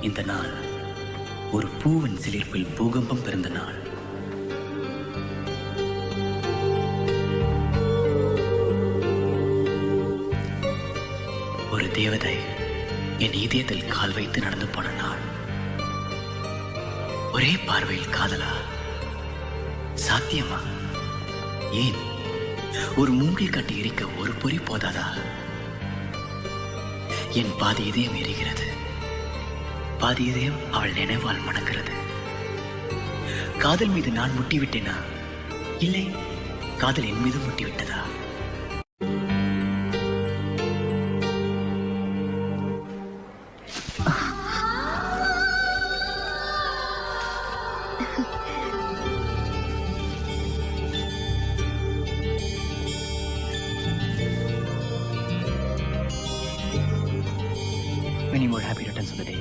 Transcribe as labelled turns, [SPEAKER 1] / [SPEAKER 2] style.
[SPEAKER 1] இந்த நாள் ஒரு பூவின் சிலிர்ப்பில் பூகம்பம் பிறந்த நாள். ஒரு தேவதை என் இதயத்தில் கால் வைத்து நடந்து போன நாள். ஒரே பார்வையில் காதலா? சாத்தியமா? ஏன் ஒரு மூங்கில் கட்டி எரிக்க ஒரு பொறி போதாதா? என் பாதி இதயம் எரிகிறது, பாதி இதயம் அவள் நினைவால் மணக்கிறது. காதல் மீது நான் முட்டிவிட்டேனா? இல்லை, காதல் என் மீது முட்டிவிட்டதா? Many more happy returns of the day.